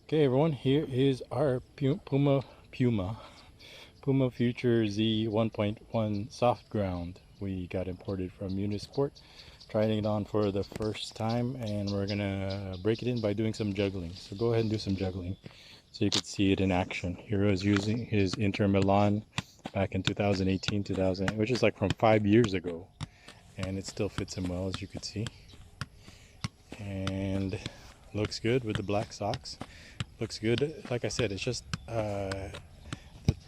Okay, everyone, here is our Puma Future Z 1.1 soft ground. We got imported from Unisport, trying it on for the first time, and we're gonna break it in by doing some juggling. So go ahead and do some juggling so you can see it in action. Hero is using his Inter Milan back in 2018, 2000, which is like from 5 years ago, and it still fits him well, as you can see, and looks good with the black socks. Looks good. Like I said, it's just the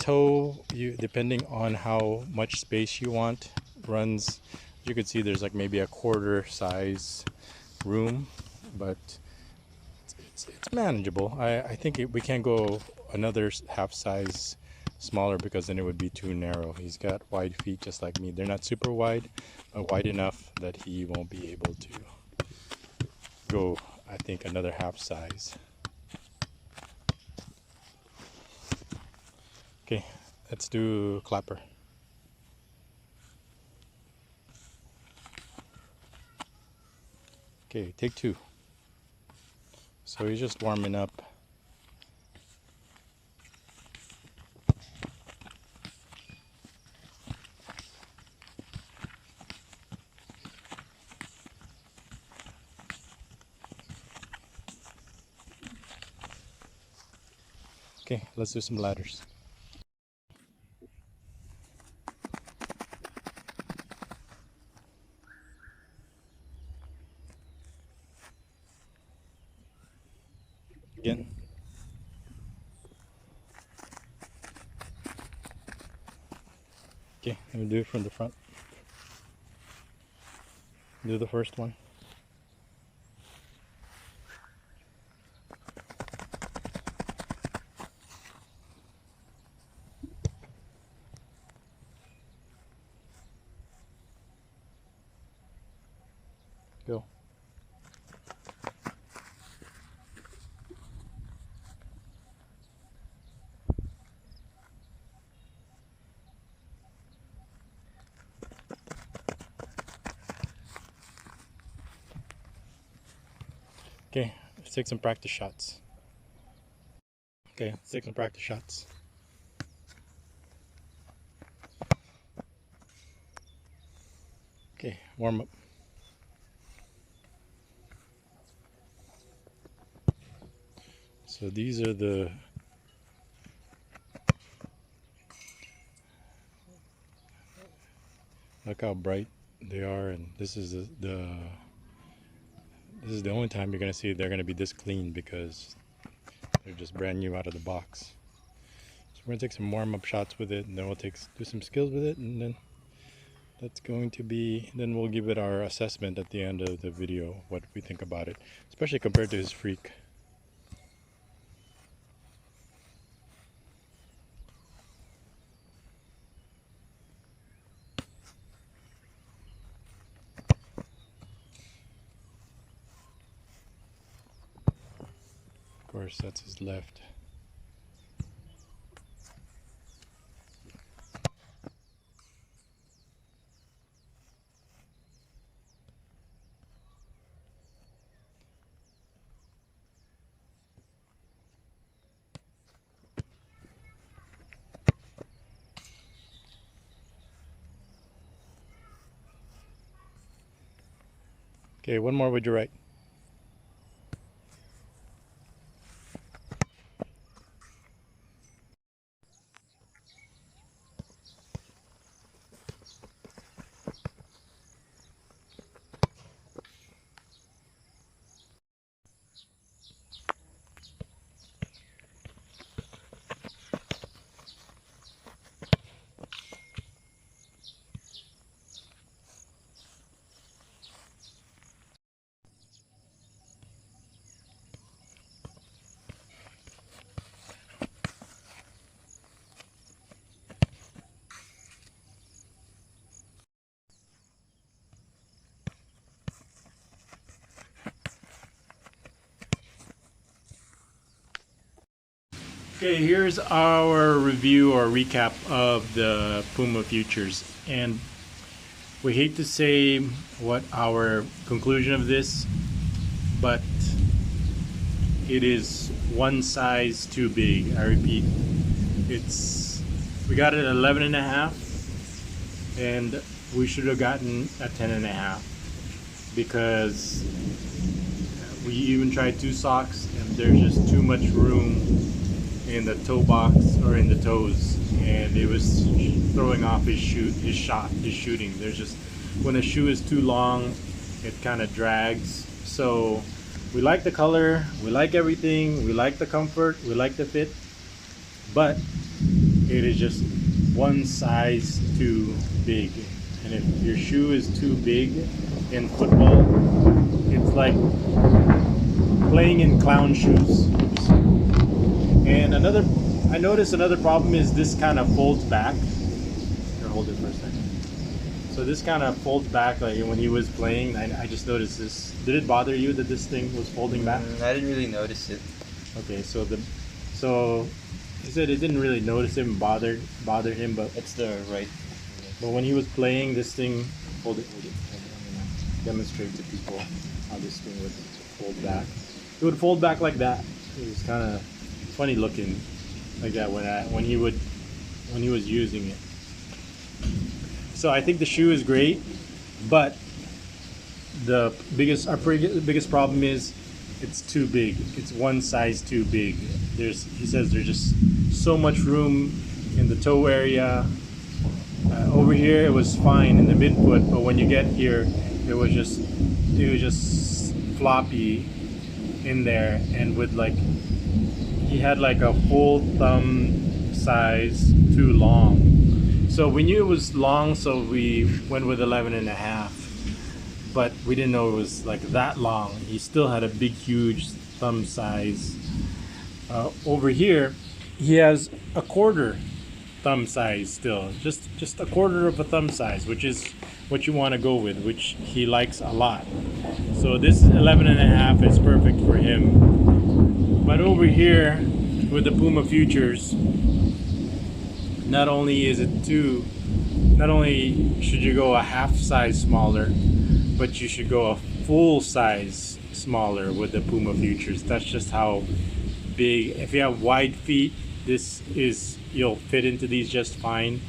toe, you depending on how much space you want, runs, you can see there's like maybe a quarter size room, but it's manageable. I think we can't go another half size smaller because then it would be too narrow. He's got wide feet just like me. They're not super wide, but wide enough that he won't be able to go, I think, another half size. Okay, let's do clapper. Okay, take two. So he's just warming up. Okay, let's do some ladders. Again. Okay, let me do it from the front. Do the first one. Go. Okay, let's take some practice shots. Okay, let's take some practice shots. Okay, warm up. So these are the look how bright they are, and this is this is the only time you're gonna see they're gonna be this clean because they're just brand new out of the box. So we're gonna take some warm up shots with it, and then we'll do some skills with it, and then that's going to be, then we'll give it our assessment at the end of the video, what we think about it, especially compared to his freak. Of course, that's his left. Okay, one more with your right. Okay, here's our review or recap of the Puma futures, and we hate to say what our conclusion of this, but it is one size too big. I repeat, we got it at 11 and a half, and we should have gotten a 10 and a half, because we even tried 2 socks and there's just too much room in the toe box or in the toes, and it was throwing off his shooting. There's just, when a shoe is too long, it kind of drags. So we like the color, we like everything, we like the comfort, we like the fit, but it is just one size too big. And if your shoe is too big in football, it's like playing in clown shoes. And I noticed another problem is this kind of folds back. Here, hold it for a second. So this kind of folds back, like when he was playing. I just noticed this. Did it bother you that this thing was folding back? I didn't really notice it. Okay, so he said it didn't really notice him, bothered him, but It's the right. But when he was playing, this thing, hold it. I'm gonna demonstrate to people how this thing would fold back. It would fold back like that. It was kind of funny looking, like that when he was using it. So I think the shoe is great, but our biggest problem is it's too big. It's one size too big. He says there's just so much room in the toe area. Over here it was fine in the midfoot, but when you get here, it was just floppy in there, and with he had like a full thumb size too long. So we knew it was long, so we went with 11 and a half, but we didn't know it was like that long. He still had a big, huge thumb size. Over here, he has a quarter thumb size still, just a quarter of a thumb size, which is what you want to go with, which he likes a lot. So this 11 and a half is perfect for him. But over here with the Puma Futures, not only should you go a half size smaller, but you should go a full size smaller with the Puma Futures. That's just how big. If you have wide feet, you'll fit into these just fine.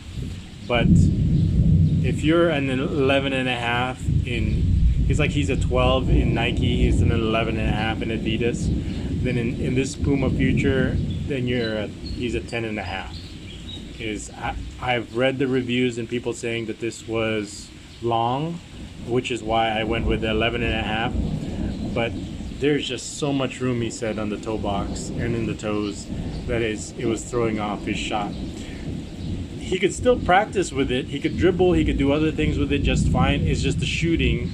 But if you're an 11 and a half he's a 12 in Nike, he's an 11 and a half in Adidas, then in this Puma Future, then he's a 10 and a half. I've read the reviews and people saying that this was long, which is why I went with the 11 and a half. But there's just so much room, he said, on the toe box and in the toes that it was throwing off his shot. He could still practice with it. He could dribble. He could do other things with it just fine. It's just the shooting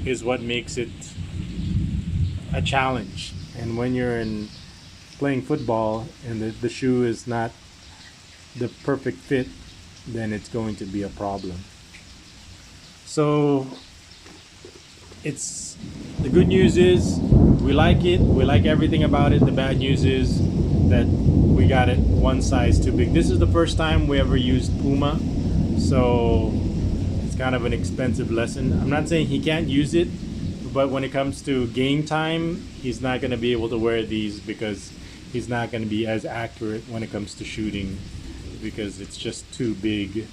is what makes it a challenge. And when you're playing football and the shoe is not the perfect fit, then it's going to be a problem. So the good news is we like it. We like everything about it. The bad news is that we got it one size too big. This is the first time we ever used Puma, so it's kind of an expensive lesson. I'm not saying he can't use it, but when it comes to game time, he's not going to be able to wear these because he's not going to be as accurate when it comes to shooting, because it's just too big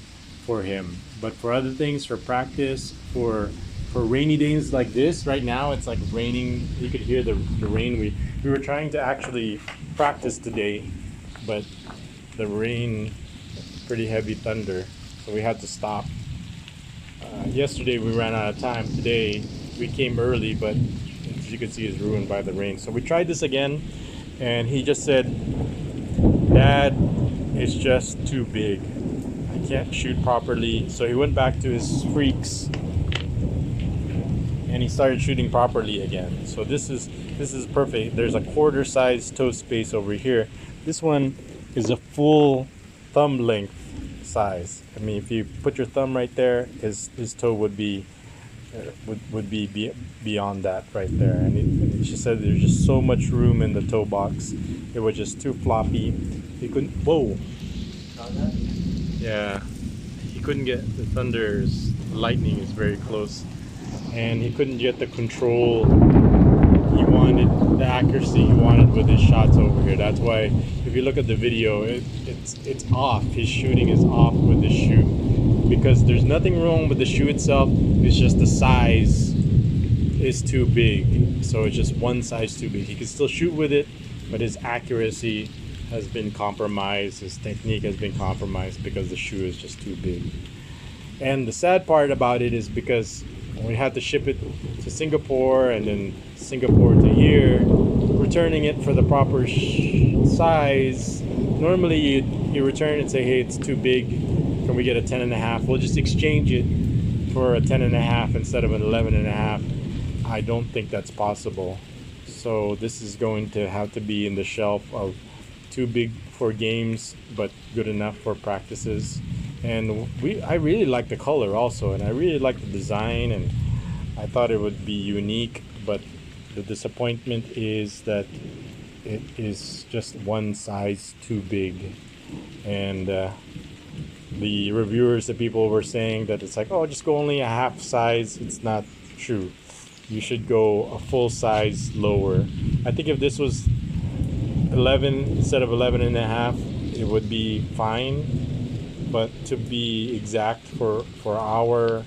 for him. But for other things, for practice, for rainy days like this, right now it's like raining. You could hear the rain. We were trying to actually practice today, but the rain, pretty heavy thunder, so we had to stop. Yesterday we ran out of time. Today we came early, but as you can see, it's ruined by the rain. So we tried this again, and he just said, "Dad, it's just too big. I can't shoot properly." So he went back to his Freaks and he started shooting properly again. So this is perfect. There's a quarter size toe space over here. This one is a full thumb length size. I mean, if you put your thumb right there, his toe would be beyond that right there. And she said there's just so much room in the toe box. It was just too floppy. He couldn't. Whoa. Yeah, he couldn't get the lightning is very close, and he couldn't get the control he wanted. wanted the accuracy he wanted with his shots over here. That's why if you look at the video, it's off. His shooting is off with the shoe, because there's nothing wrong with the shoe itself. It's just the size is too big. So it's just one size too big. He can still shoot with it, but his accuracy has been compromised. His technique has been compromised because the shoe is just too big. And the sad part about it is because we had to ship it to Singapore, and then Singapore to here, returning it for the proper size. Normally you return it and say, hey, it's too big, can we get a 10.5? We'll just exchange it for a 10.5 instead of an 11.5. I don't think that's possible. So this is going to have to be in the shelf of too big for games but good enough for practices. And I really like the color also, and I really like the design, and I thought it would be unique, but the disappointment is that it is just one size too big. And the reviewers, the people were saying that it's like, oh, just go only a half size. It's not true. You should go a full size lower. I think if this was 11 instead of 11.5, it would be fine. But to be exact for our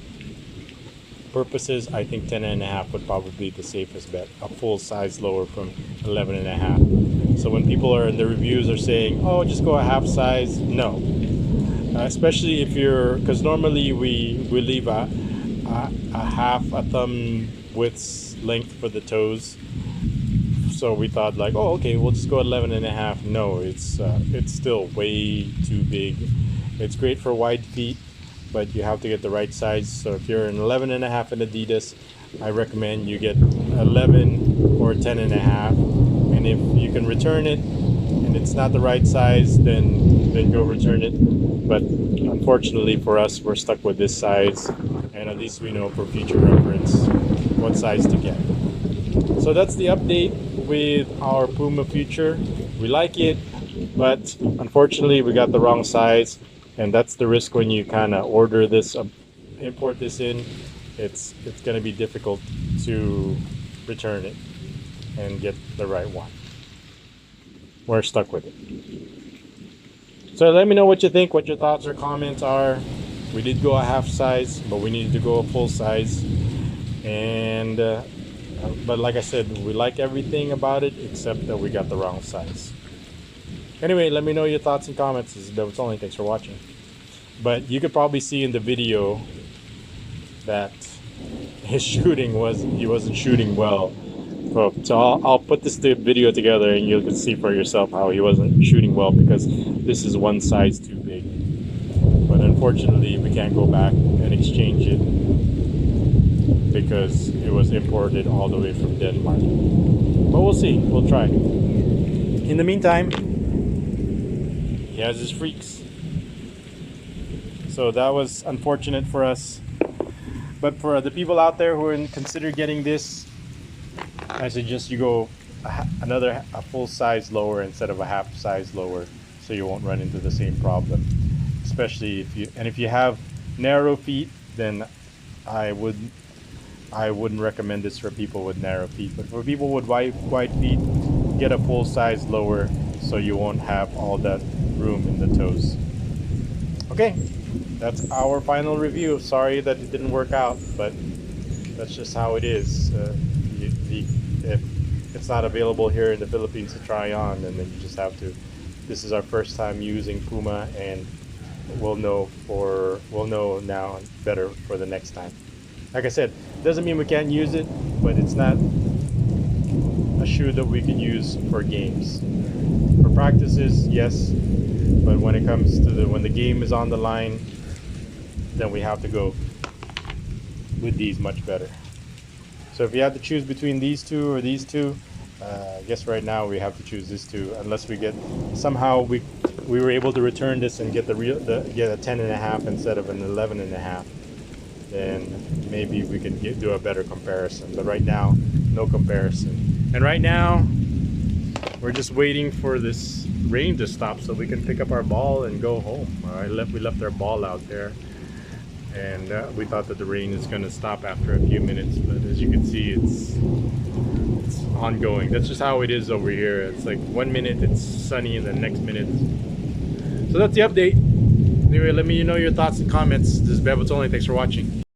purposes, I think 10.5 would probably be the safest bet. A full size lower from 11.5. So when people are in the reviews are saying, oh, just go a half size, no. Especially if you're, because normally we leave a half a thumb width length for the toes. So we thought like, oh, okay, we'll just go 11.5. No, it's still way too big. It's great for wide feet, but you have to get the right size. So if you're an 11.5 in Adidas, I recommend you get 11 or 10.5. And if you can return it and it's not the right size, then go return it. But unfortunately for us, we're stuck with this size, and at least we know for future reference what size to get. So that's the update with our Puma Future. We like it, but unfortunately we got the wrong size, and that's the risk when you kind of order this, import this in. It's going to be difficult to return it and get the right one. We're stuck with it. So let me know what you think, what your thoughts or comments are. We did go a half size, but we needed to go a full size. And but like I said, we like everything about it except that we got the wrong size. Anyway, let me know your thoughts and comments. This is David's Only. Thanks for watching. But you could probably see in the video that his shooting he wasn't shooting well. So I'll put this video together and you can see for yourself how he wasn't shooting well, because this is one size too big. But unfortunately we can't go back and exchange it because it was imported all the way from Denmark. But we'll see, we'll try. In the meantime, he has his freaks. So that was unfortunate for us. But for the people out there who are consider getting this, I suggest you go a full size lower instead of a half size lower, so you won't run into the same problem. Especially if you have narrow feet, then I wouldn't recommend this for people with narrow feet. But for people with wide feet, get a full size lower so you won't have all that room in the toes. Okay, that's our final review. Sorry that it didn't work out, but that's just how it is. If it's not available here in the Philippines to try on, and then you just have to. This is our first time using Puma, and we'll know now better for the next time. Like I said, doesn't mean we can't use it, but it's not a shoe that we can use for games. For practices, yes, but when it comes to when the game is on the line, then we have to go with these much better. So if you have to choose between these two or these two, I guess right now we have to choose this two, unless we get somehow we were able to return this and get get a 10.5 instead of an 11.5. Then maybe we can do a better comparison. But right now, no comparison. And right now, we're just waiting for this rain to stop so we can pick up our ball and go home. We left our ball out there, and we thought that the rain is going to stop after a few minutes, but as you can see, it's it's ongoing. That's just how it is over here. It's like 1 minute it's sunny and the next minute. So that's the update. Anyway, let me know your thoughts and comments. This is Bev Thanks for watching.